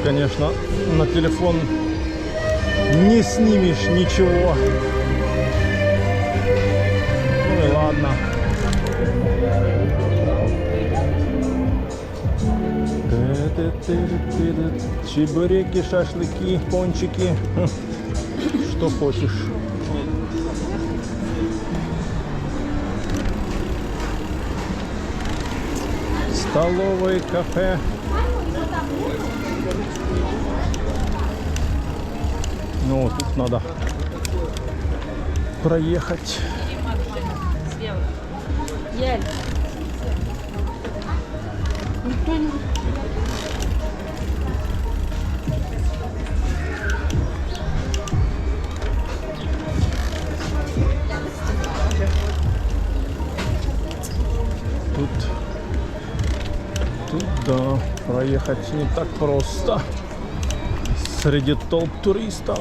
конечно, на телефон не снимешь ничего. Ну и ладно. Чебуреки, шашлыки, пончики. Что хочешь. Столовые, кафе. Ну, тут надо проехать. Тут, да, проехать не так просто среди толп туристов,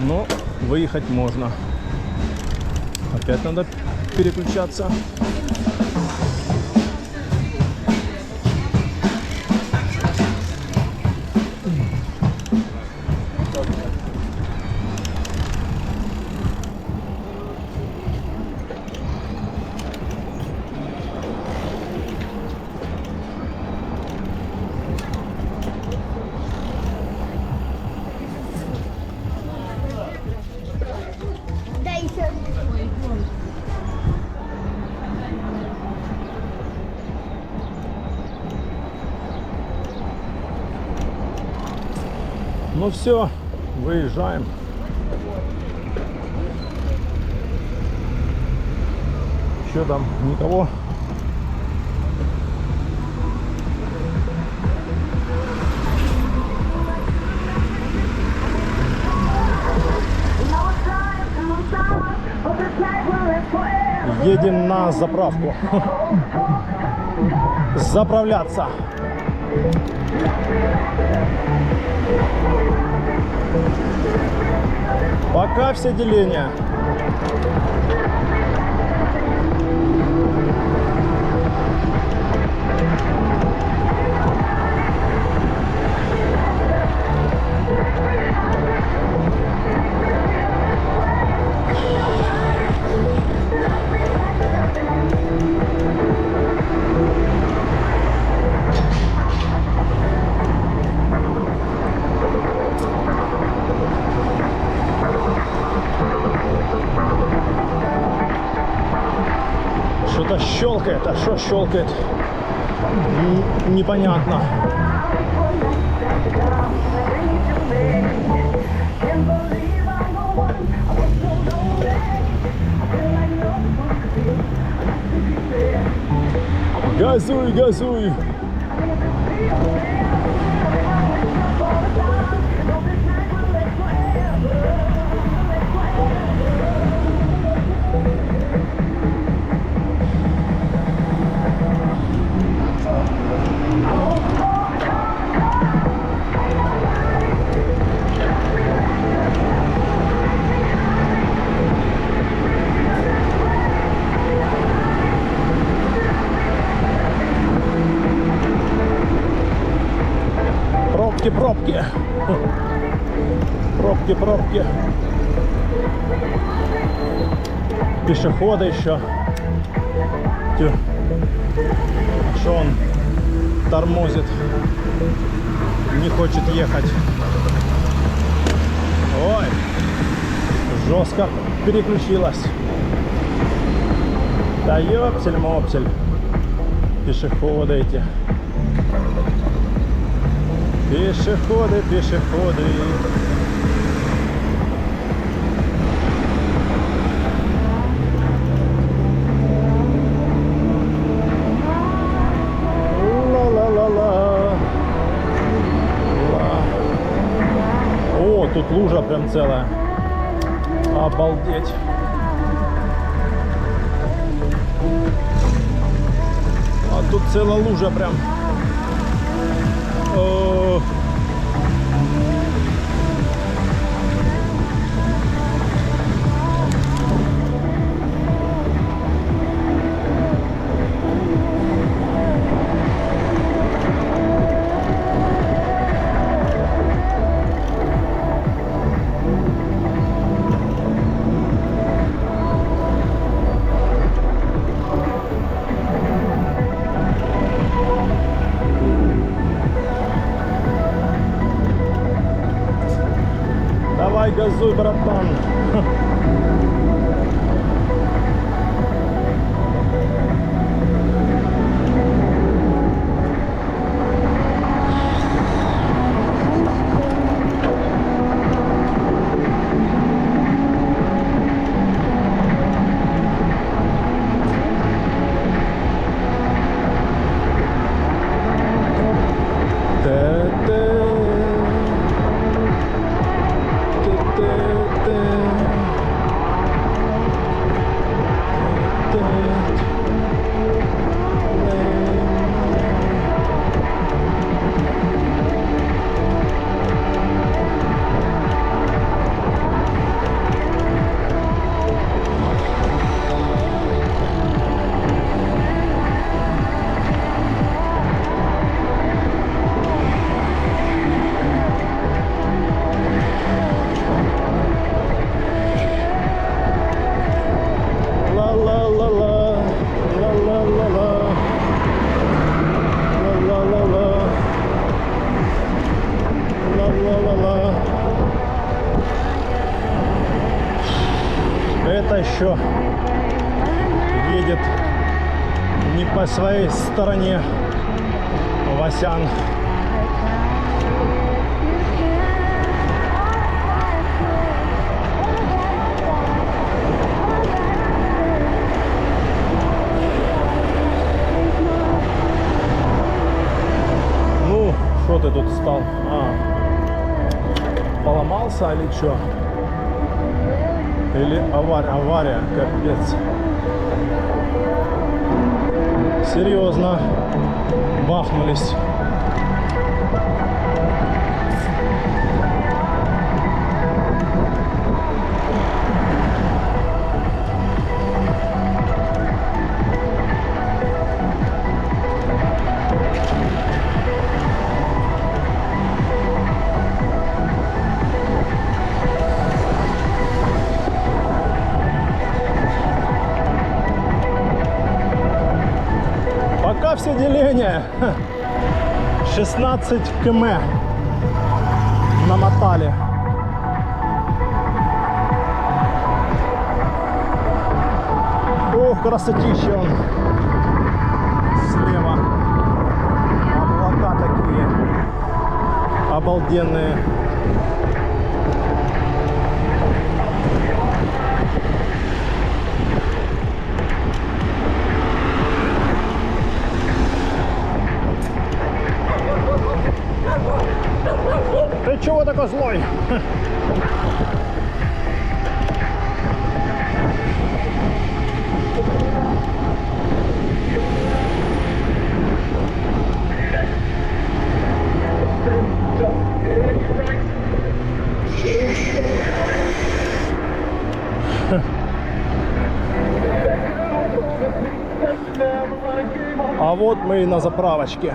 но выехать можно. Опять надо переключаться. Ну все, выезжаем. Еще там никого. Едем на заправку. Заправляться. Пока все деления. Что-то щелкает, а что щелкает? Непонятно. Газуй, газуй. Пробки. Пробки. Пешеходы еще. Что он тормозит? Не хочет ехать. Ой, жестко переключилась. Да ёпсель-мопсель. Пешеходы эти. Пешеходы. Ла-ла-ла-ла. О, тут лужа прям целая. Обалдеть. А тут целая лужа прям. Давай, газуй, братан. Это еще едет не по своей стороне Васян. Ну, что ты тут стал? Поломался или что? Или авария, капец. Серьезно. Бахнулись. Пока все деления 16 км намотали. Ох, красотища он слева. Облака такие обалденные. Ты чего такой злой? А вот мы и на заправочке.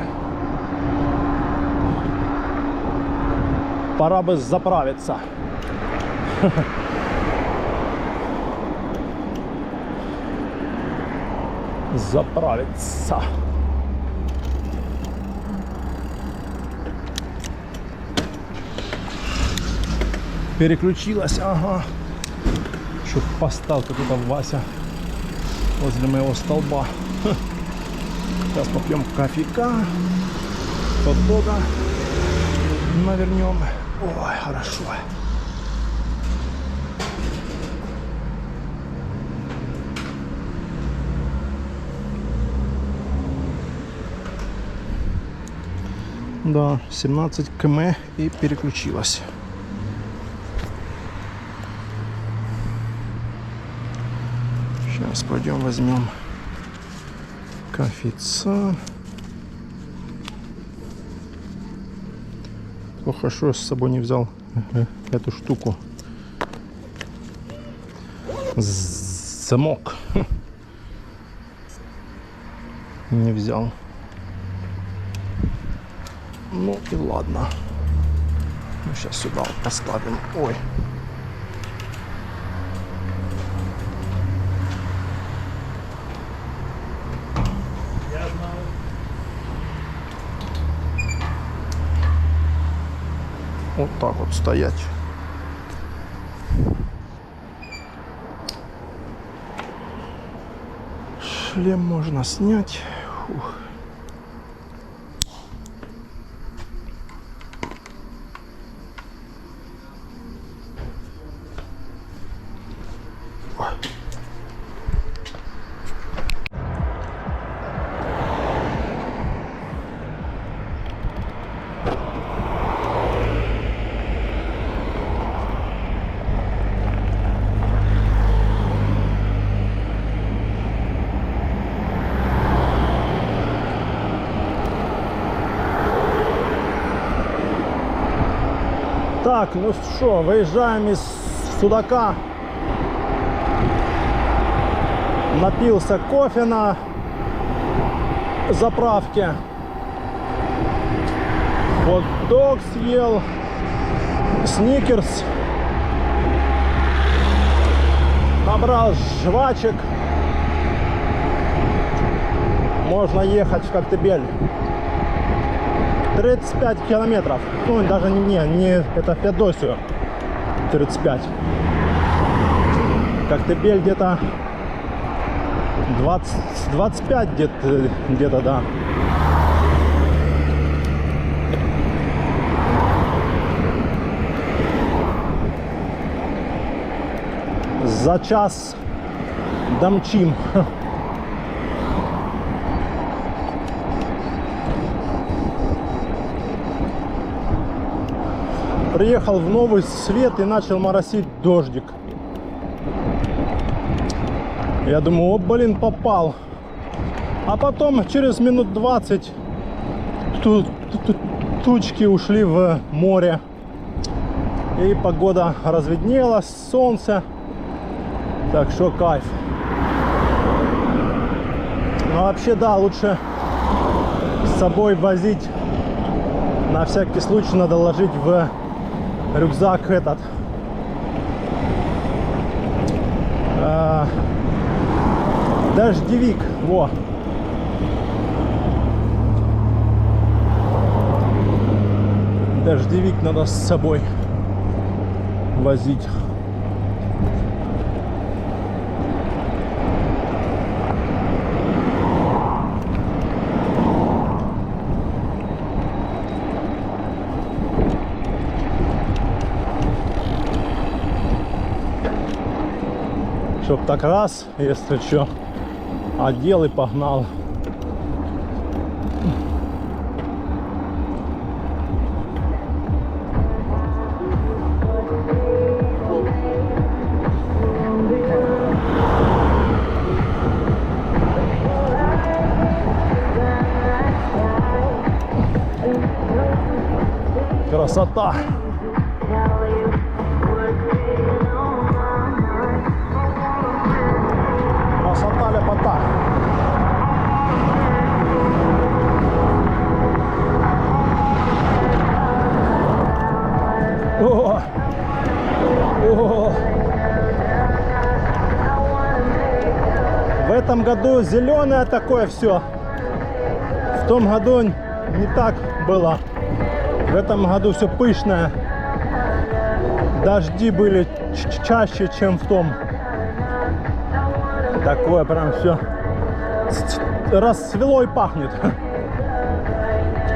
Пора бы заправиться. Заправиться. Переключилась, ага. Чтоб поставил какой-то Вася возле моего столба. Сейчас попьем кофейка, хот-дога навернем. Ой, хорошо. Да, 17 км и переключилась. Сейчас пойдем возьмем кофейца. Плохо, что я с собой не взял эту штуку. Замок. Не взял. Ну и ладно. Мы сейчас сюда поставим. Ой. Вот так вот стоять. Шлем можно снять. Фух. Так, ну что, выезжаем из Судака. Напился кофе на заправке. Хот-дог съел. Сникерс. Набрал жвачек. Можно ехать в Коктебель. 35 километров. Ну, даже не это в Феодосию. 35. Коктебель где-то 25 где-то, да. За час домчим. Приехал в Новый Свет и начал моросить дождик. Я думаю, о, блин, попал. А потом через минут 20 тучки ушли в море. И погода разведнелась, солнце. Так что кайф. Но вообще, да, лучше с собой возить. На всякий случай надо ложить в рюкзак этот. Дождевик. Во. Дождевик надо с собой возить. Чтоб так раз, если что, одел и погнал. Красота! Красота, лепота! О! О! В этом году зеленое такое все. В том году не так было. В этом году все пышное. Дожди были чаще, чем в том. Такое прям все расцвело и пахнет.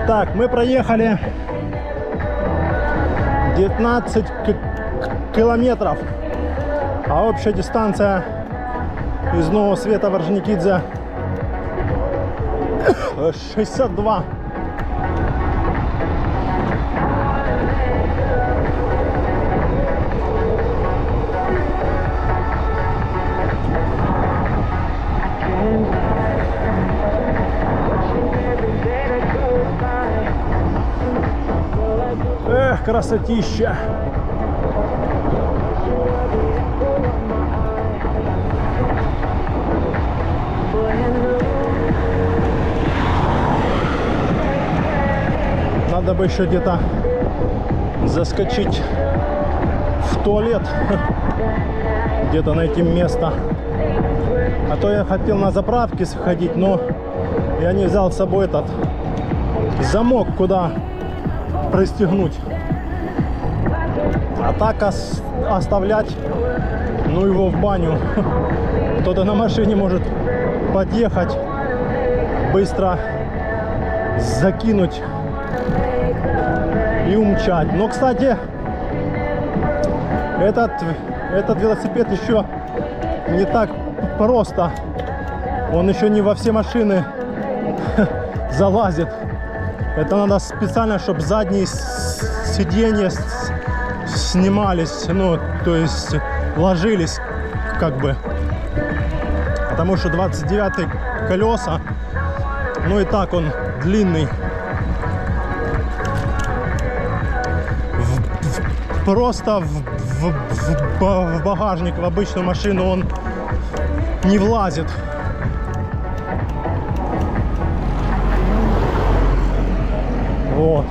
Так, мы проехали 19 километров. А общая дистанция из Нового Света в Орджоникидзе 62. Эх, красотища! Надо бы еще где-то заскочить в туалет, где-то найти место. А то я хотел на заправке сходить, но я не взял с собой этот замок, куда пристегнуть. А так оставлять, ну его в баню. Кто-то на машине может подъехать, быстро закинуть и умчать. Но, кстати, этот велосипед еще не так просто. Он еще не во все машины залазит. Это надо специально, чтобы задние сиденья снимались, ну, то есть ложились как бы. Потому что 29-й колеса, ну и так он длинный. Просто в багажник, в обычную машину он не влазит. Вот.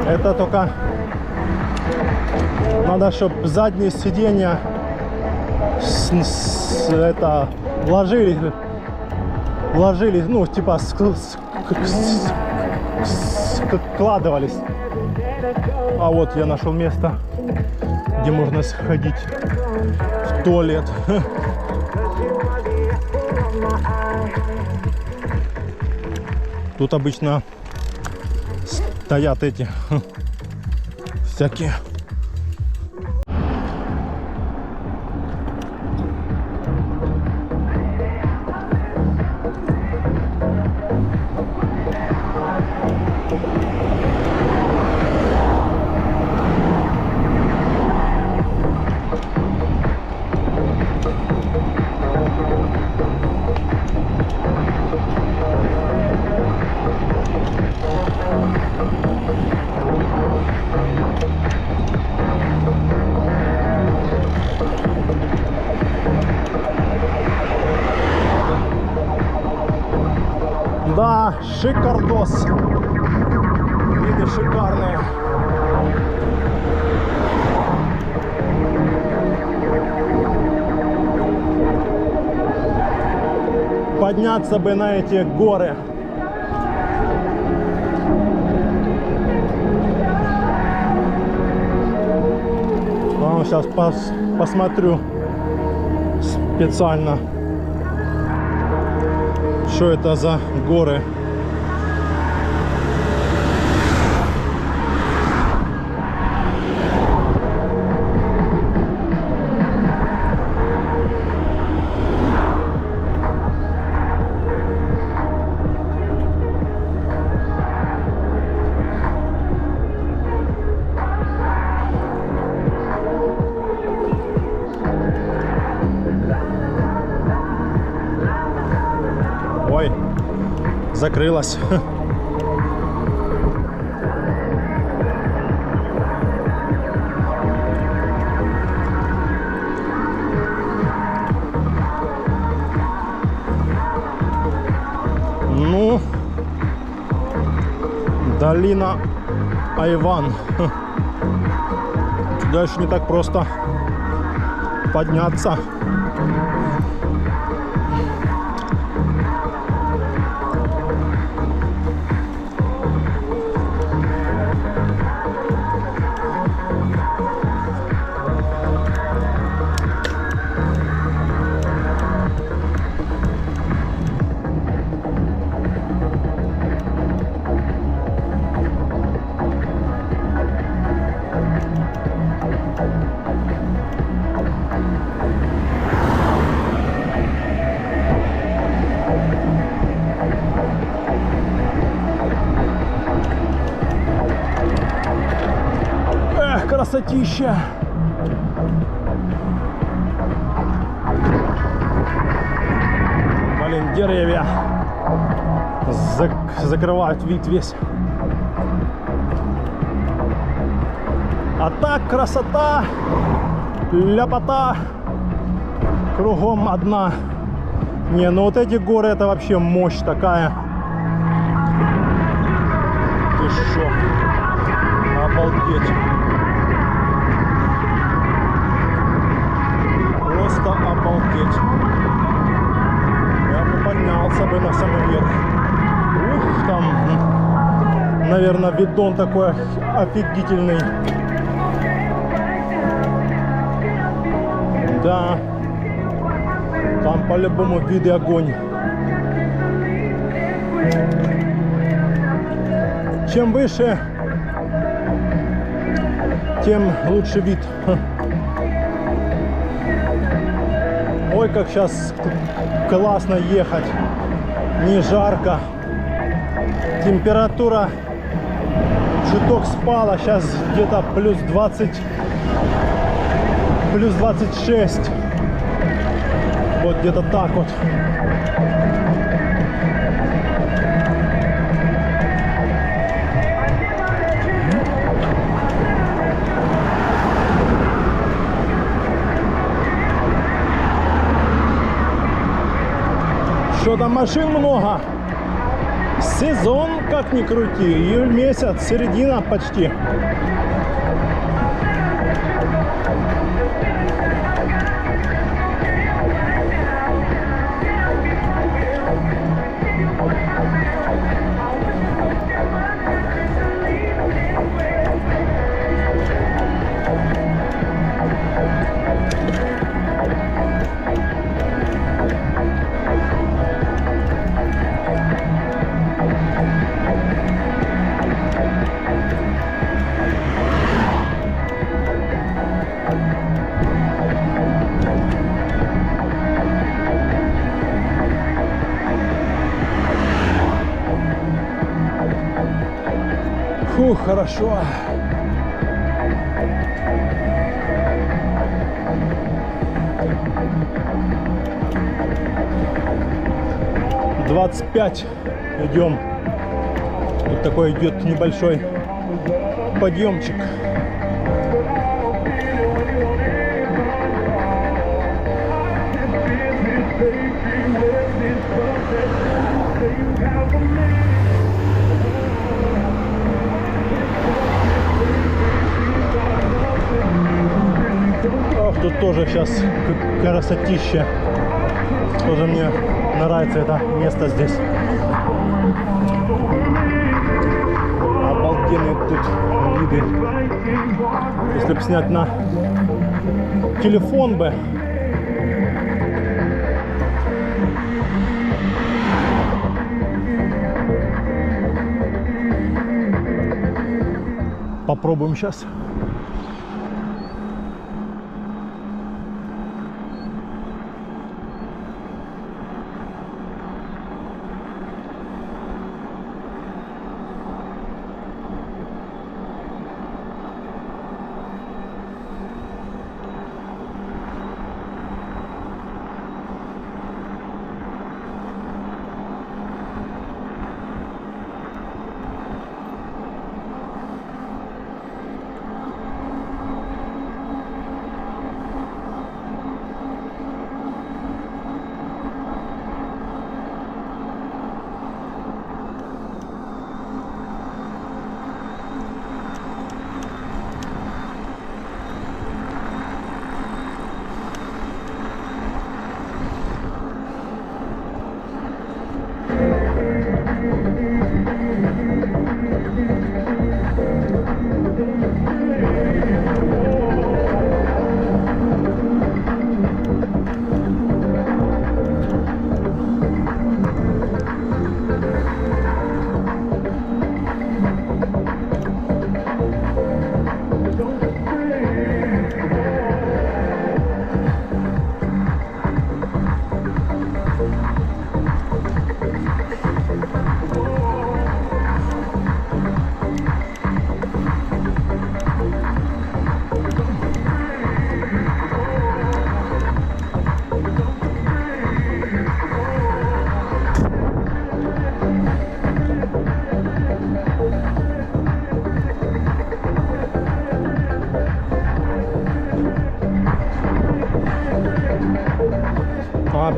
Это только надо, чтобы задние сиденья ложились, ну, типа складывались. А вот я нашел место, где можно сходить в туалет. Тут обычно стоят эти всякие. Да, шикардос. Виды шикарные. Подняться бы на эти горы. Сейчас посмотрю специально, что это за горы. Ой, закрылась. Ну, долина Айван. Сюда еще не так просто подняться. Красотища! Блин, деревья закрывают вид весь. А так красота, ляпота, кругом одна. Не, ну вот эти горы, это вообще мощь такая. Ты шо? Обалдеть. Просто обалдеть. Я бы поднялся бы на самый верх. Ух, там, наверное, видон такой офигительный. Да. Там по-любому виды огонь. Чем выше, тем лучше вид. Ой, как сейчас классно ехать. Не жарко. Температура чуток спала. Сейчас где-то плюс 20, плюс 26. Вот где-то так вот. Что там машин много? Сезон, как ни крути. Июль месяц, середина почти. Фух, хорошо. «25» идем. Тут такой идет небольшой подъемчик. Ох, тут тоже сейчас красотища. Тоже мне нравится это место здесь. Обалденные тут виды. Если бы снять на телефон бы. Попробуем сейчас.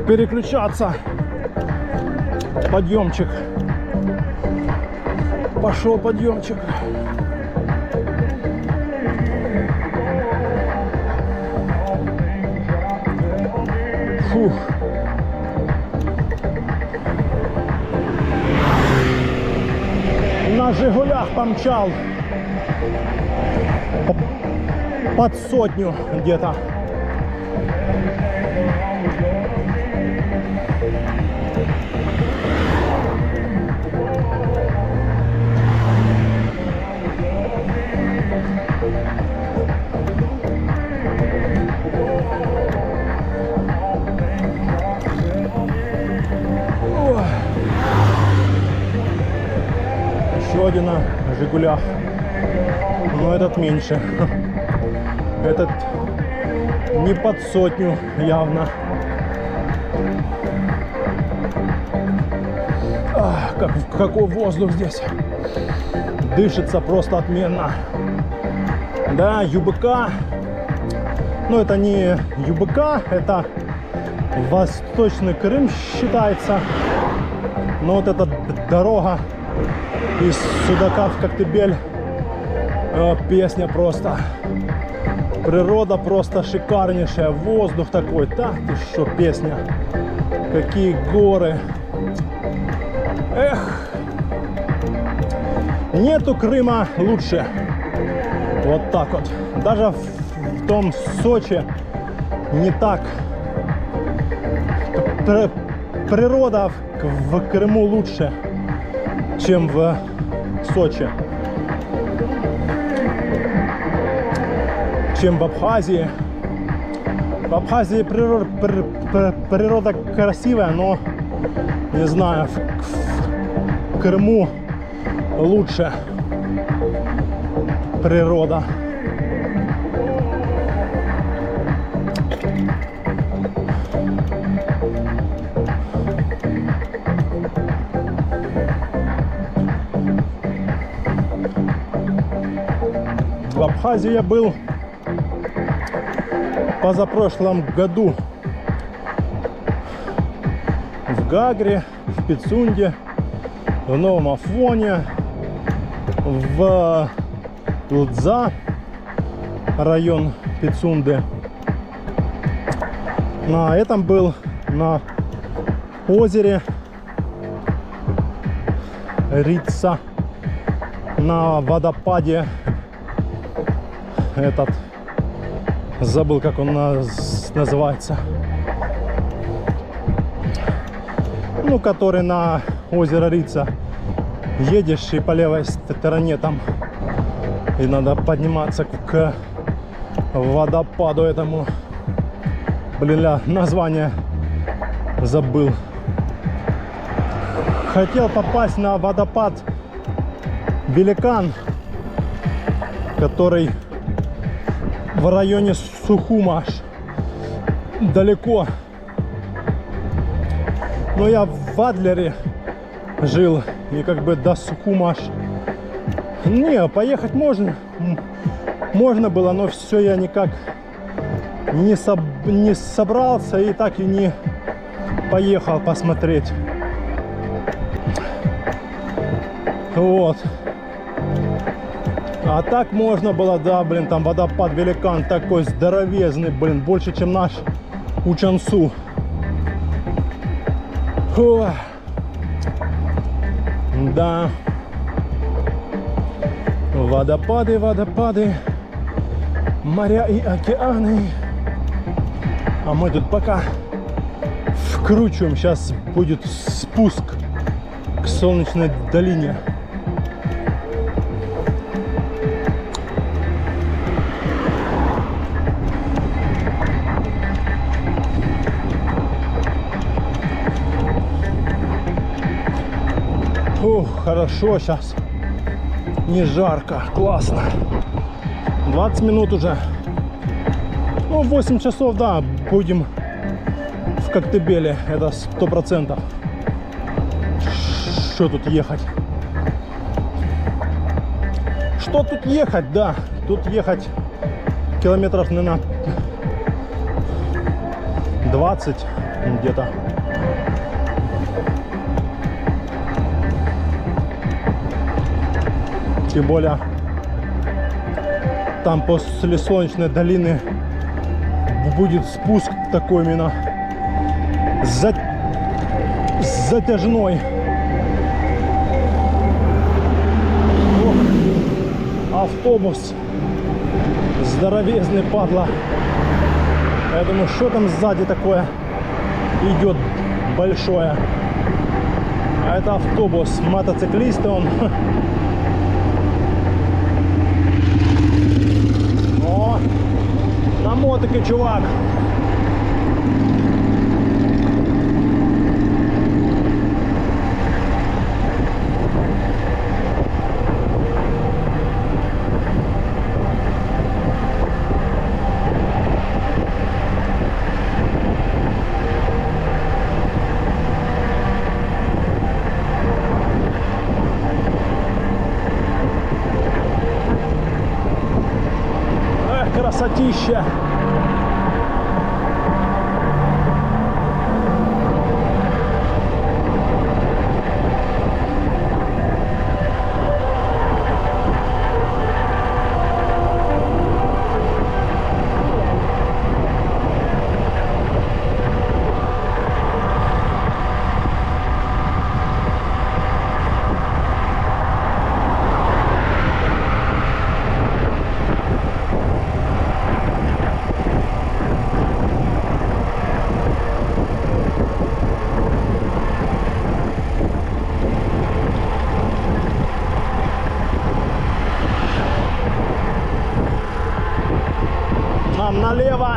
Переключаться. Подъемчик. Пошел подъемчик. Фух. На «Жигулях» помчал. Под 100 где-то. Жигулях. Но этот меньше. Этот не под 100 явно. Какой воздух здесь. Дышится просто отменно. Да, ЮБК. Но это не ЮБК, это Восточный Крым считается. Но вот эта дорога из Судака в Коктебель. Песня просто. Природа просто шикарнейшая. Воздух такой. Так, ты что, песня. Какие горы. Эх. Нету Крыма лучше. Вот так вот. Даже в том Сочи не так. Природа в Крыму лучше, чем в Сочи. Чем в Абхазии. В Абхазии природа красивая, но не знаю, в Крыму лучше природа. В Абхазии я был позапрошлом году. В Гагре, в Пицунде, в Новом Афоне, в Лдза, район Пицунды. На этом был на озере Рица, на водопаде этот, забыл, как он называется, ну, который на озеро Рица едешь и по левой стороне там, и надо подниматься к водопаду этому. Блин, название забыл. Хотел попасть на водопад Великан, который в районе Сухума, аж далеко. Но я в Адлере жил, и как бы до Сухума аж... Не, поехать можно было, но все я никак не собрался и так и не поехал посмотреть. Вот. А так можно было, да, блин, там водопад Великан такой здоровезный, блин, больше, чем наш Учансу. Фу. Да. Водопады, водопады, моря и океаны. А мы тут пока вкручиваем. Сейчас будет спуск к Солнечной долине. Ух, хорошо сейчас. Не жарко, классно. 20 минут уже. Ну, 8 часов, да, будем в Коктебеле. Это 100%. Что тут ехать? Что тут ехать, да. Тут ехать километров, наверное, 20 где-то. Тем более, там после Солнечной долины будет спуск такой именно затяжной. О, автобус здоровезный, падла. Я думаю, что там сзади такое идет большое. А это автобус, мотоциклисты, он... На мотике, чувак. красотища. Нам налево.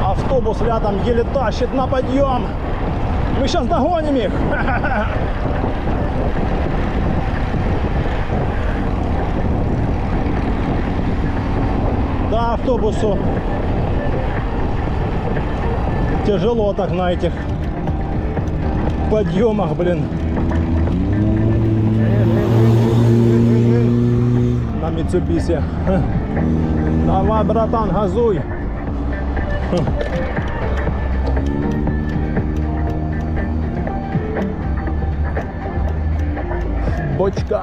Автобус рядом еле тащит на подъем. Мы сейчас догоним их. Да, автобусу тяжело так на этих подъемах, блин. На Mitsubishi. Давай, братан, газуй. Бочка.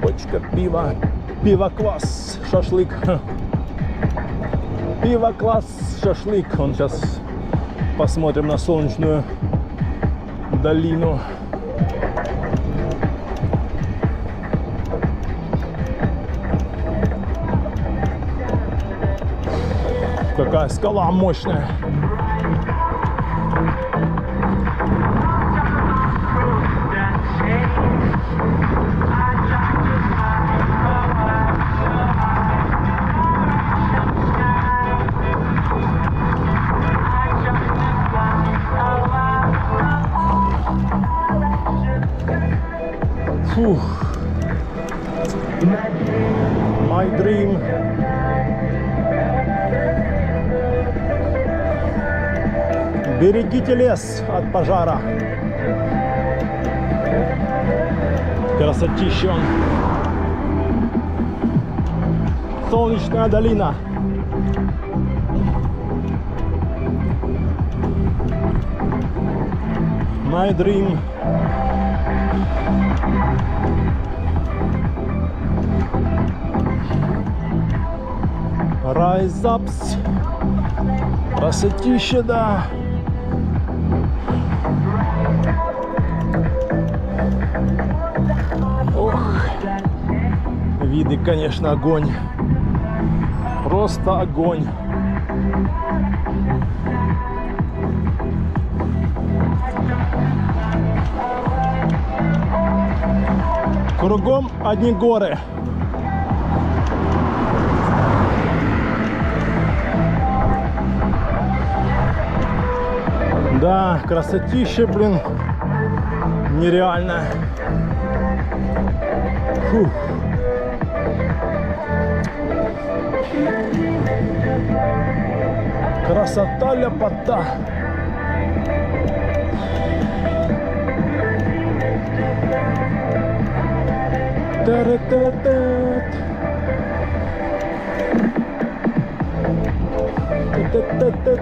Бочка пива. Пиво-квас, шашлык. Пиво-квас, шашлык. Он сейчас посмотрим на солнечную долину. Какая скала мощная. Фух. My dream. Берегите лес от пожара. Красотища он. Солнечная долина. My dream. Rise ups. Красотища, да. Ох, виды, конечно, огонь. Просто огонь. Кругом одни горы. Да, красотища, блин, нереально. Фух. Красота, ляпота. Та-ра-та-та. Та-та-та-та.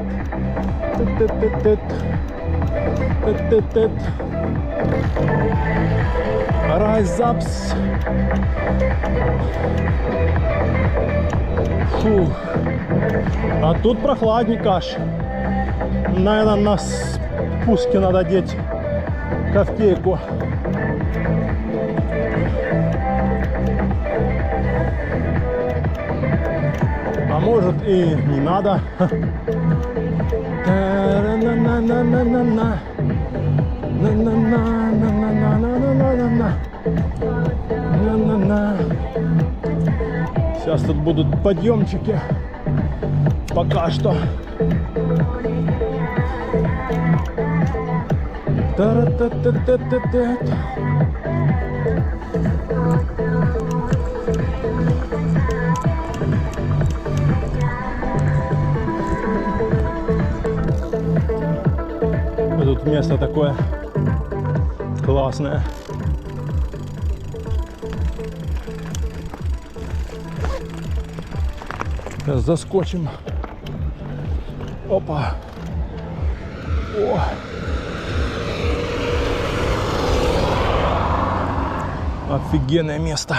Rise ups. Фух. А тут прохладненько аж. Наверное, на спуске надо деть ковтейку. А может и не надо. На-на-на-на-на-на-на. На-на-на-на-на-на-на-на-на. На-на-на. Сейчас тут будут подъемчики. Пока что. Та-ра-та-та-та-та-та. Тут место такое классное. Сейчас заскочим. Опа. О. Офигенное место.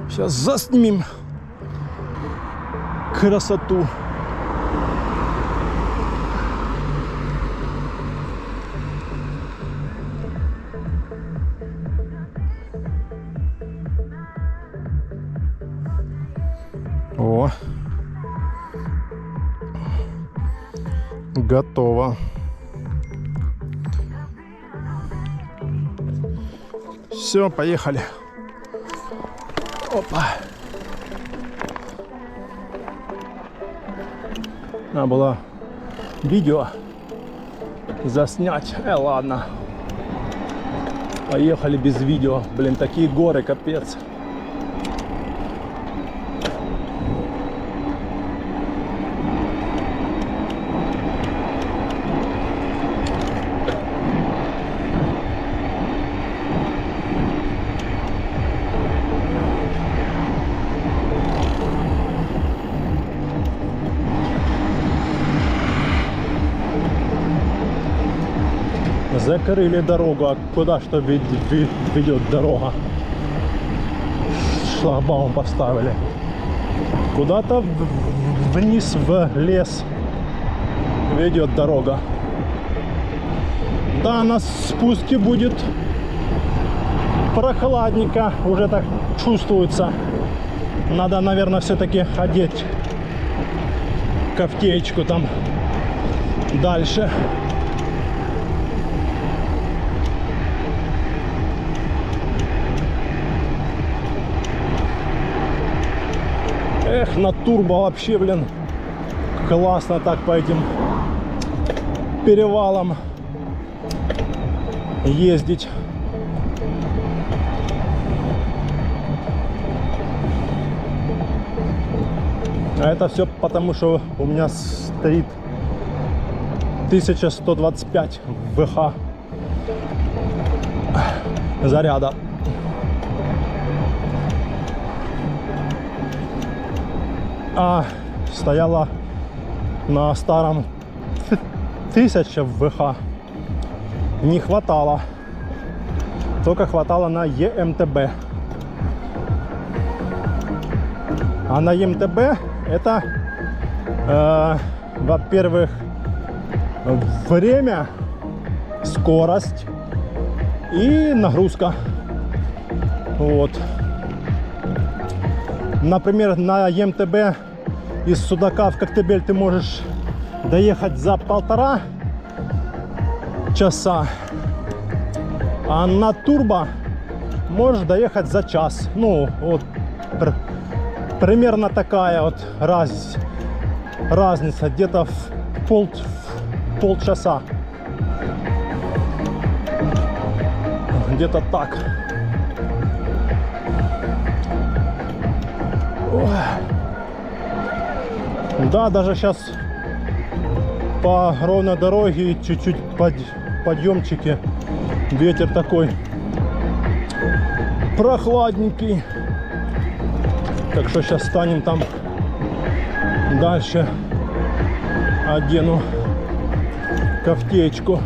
Сейчас заснимем красоту. О, готово. Все, поехали. Опа. Надо было видео заснять. Ладно. Поехали без видео. Блин, такие горы, капец. Закрыли дорогу, а куда что ведет дорога? Шлагбаум поставили. Куда-то вниз в лес ведет дорога. Да, на спуске будет прохладненько, уже так чувствуется. Надо, наверное, все-таки одеть кофтеечку там дальше. Эх, на турбо вообще, блин, классно так по этим перевалам ездить. А это все потому, что у меня стоит 1125 ВХ заряда. А стояла на старом 1000 ВХ. Не хватало. Только хватало на ЕМТБ. А на ЕМТБ это, во-первых, время, скорость и нагрузка. Вот. Например, на ЕМТБ из Судака в Коктебель ты можешь доехать за 1,5 часа, а на турбо можешь доехать за час. Ну, вот примерно такая вот разница, где-то в полчаса. Где-то так. Да, даже сейчас по ровной дороге чуть-чуть подъемчики, ветер такой прохладненький. Так что сейчас станем там дальше, одену кофтеечку.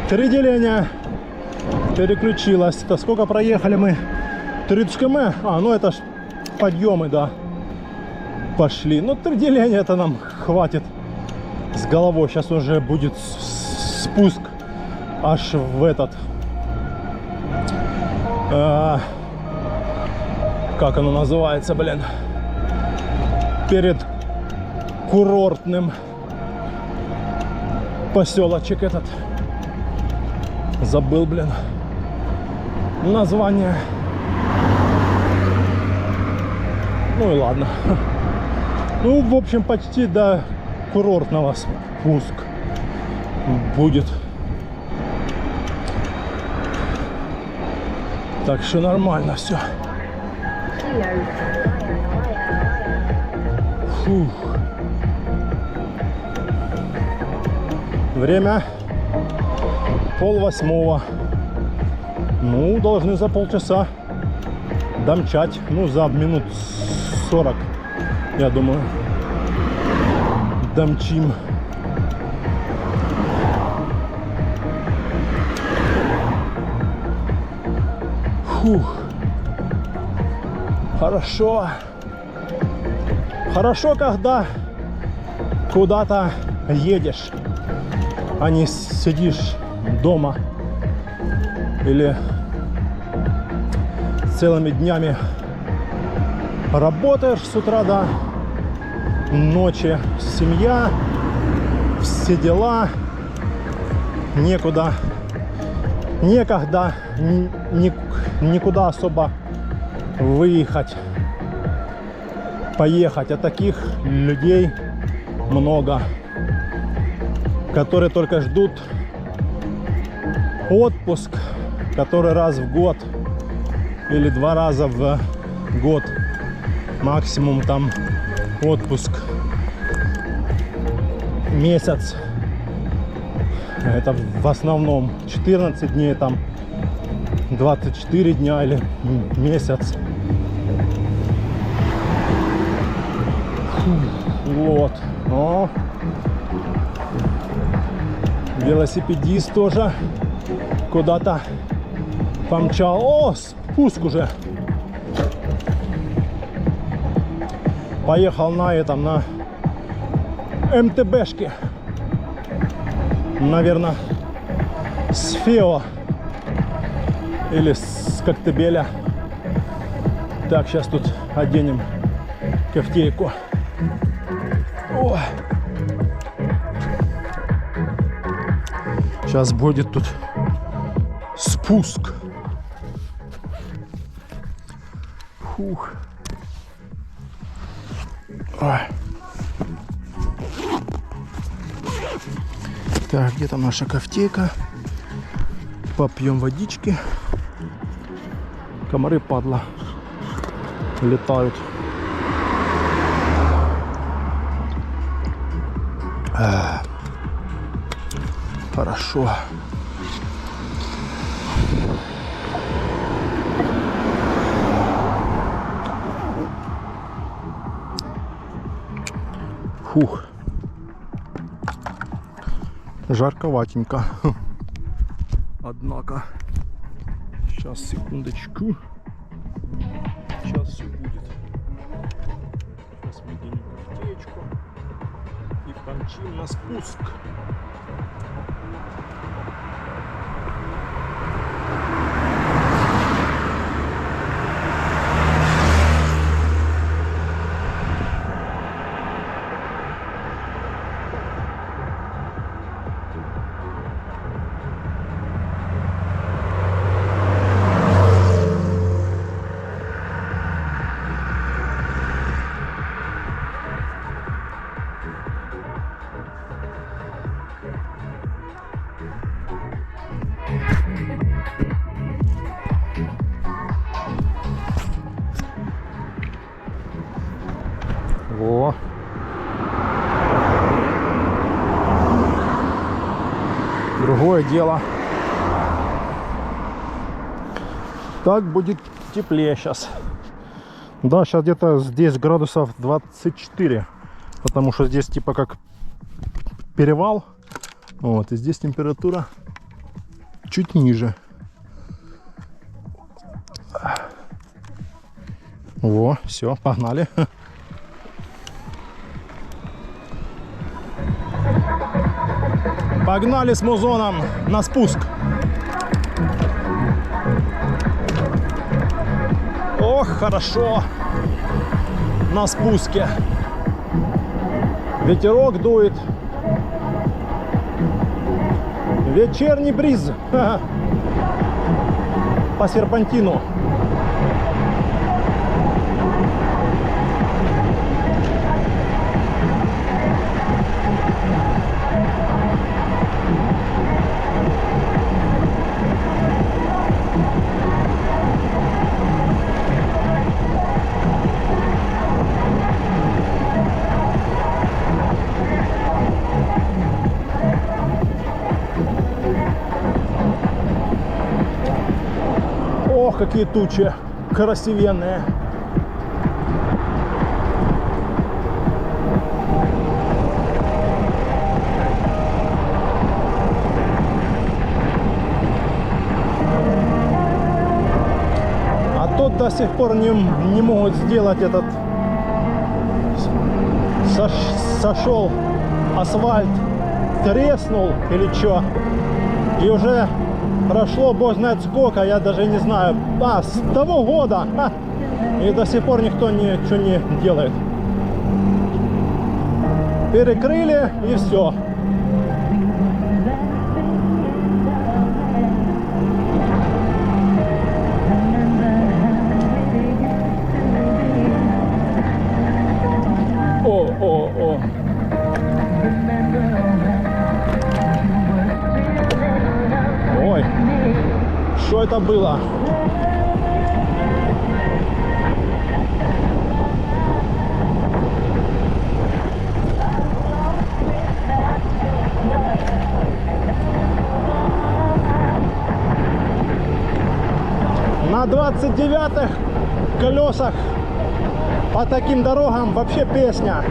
Три деления переключилась. То сколько проехали мы? 30 км. А, ну это ж подъемы, да. Пошли. Ну, 3 деления это нам хватит с головой. Сейчас уже будет спуск аж в этот. как оно называется, блин, перед курортным поселочек этот. Забыл, блин, название. Ну и ладно. Ну, в общем, почти до курортного спуск будет. Так что нормально все. Фух. Время 7:30. Ну, должны за полчаса домчать. Ну, за минут 40, я думаю, домчим. Фух. Хорошо. Хорошо, когда куда-то едешь, а не сидишь дома или целыми днями работаешь с утра до ночи. Семья, все дела, некуда, некогда, никуда особо выехать, поехать. А таких людей много, которые только ждут отпуск, который раз в год или 2 раза в год максимум там отпуск, месяц. Это в основном 14 дней, там 24 дня или месяц. Вот. О, велосипедист тоже куда-то помчал. О, спуск уже. Поехал на этом, на МТБшке. Наверное, с Фео или с Коктебеля. Так, сейчас тут оденем кофтейку. О! Сейчас будет тут спуск. Фух. Ой. Так, где там наша кофтейка? Попьем водички. Комары, падла, летают. Хорошо. Фух. Жарковатенько. Однако. Сейчас, секундочку. Сейчас все будет. Сейчас мы оденем кофтеечку и помчим на спуск. Во. Другое дело. Так будет теплее сейчас. Да, сейчас где-то здесь градусов 24. Потому что здесь типа как перевал. Вот, и здесь температура чуть ниже. Во, все, погнали. Погнали с музоном на спуск. О! Ох, хорошо. На спуске. Ветерок дует. Вечерний бриз. Ха-ха. По серпантину. Ох, какие тучи красивенные. А тут до сих пор не могут сделать этот... Сошел асфальт, треснул или что. И уже прошло бог знает сколько, я даже не знаю. С того года. Ха! И до сих пор никто ничего не делает. Перекрыли и все. О. Ой, что это было? На 29-х колесах по таким дорогам вообще песня.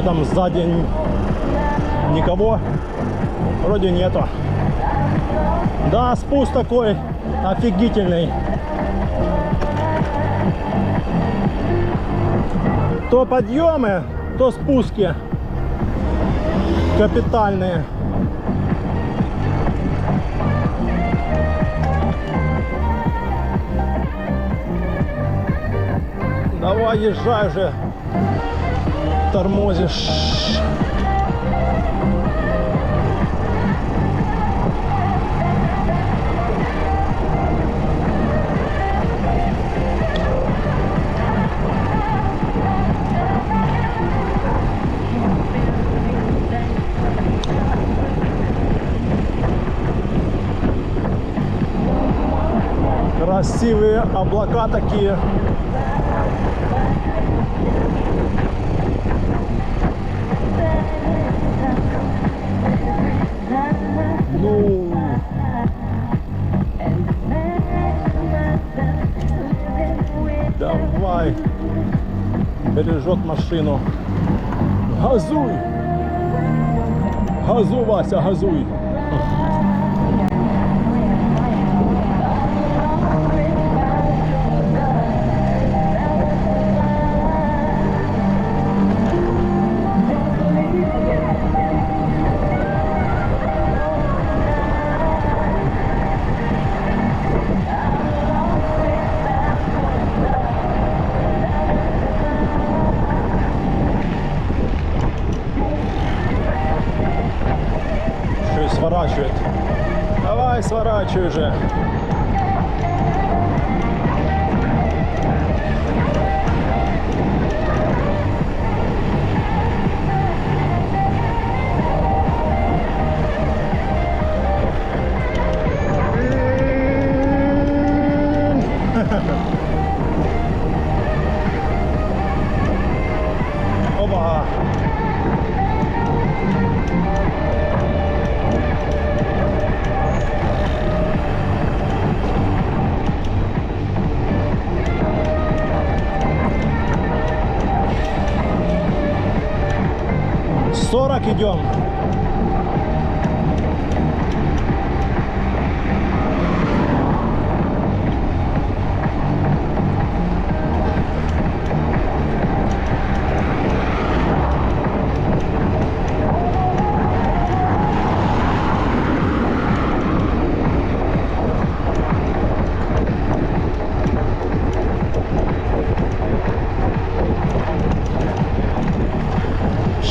там сзади никого вроде нету. Да, спуск такой офигительный. То подъемы, то спуски капитальные. Давай, езжай же, тормозишь. Красивые облака такие. Ну, давай, бережет машину. Газуй, газуй, Вася, газуй. 去是。Опа! 40 идем.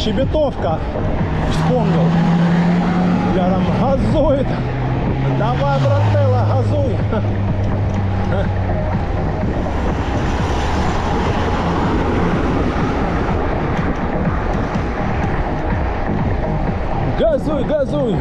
Щебетовка, вспомнил. Я там газует. Давай, брателла, газуй. Газуй, газуй.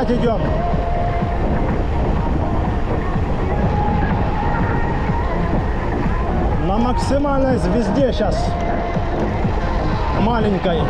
Идем. На максимальной звезде сейчас, маленькой.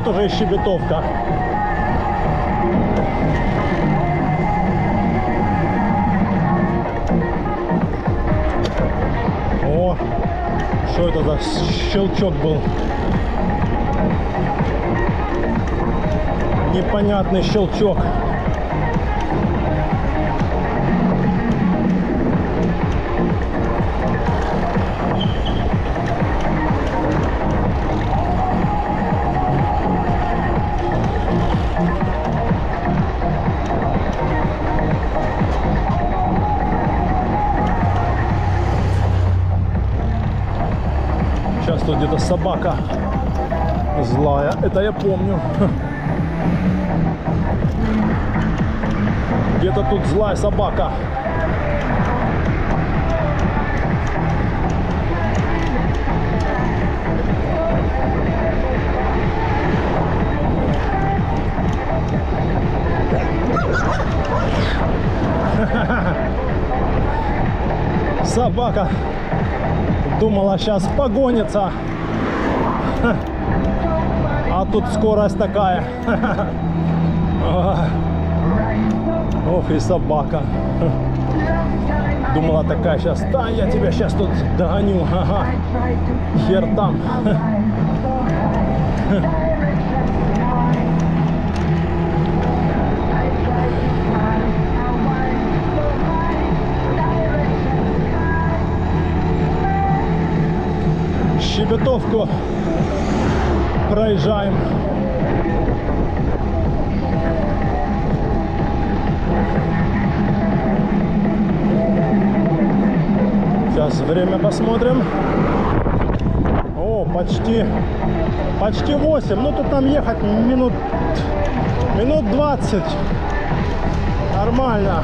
вот уже и Щебетовка. О, что это за щелчок был? Непонятный щелчок. Сейчас тут где-то собака злая, это я помню. Где-то тут злая собака. Собака думала, сейчас погонится, а тут скорость такая. Ох и собака. Думала такая, сейчас, да, я тебя сейчас тут догоню. Ага. Хер там. Щебетовку проезжаем. Сейчас время посмотрим. О, почти 8. Ну тут нам ехать минут 20. Нормально.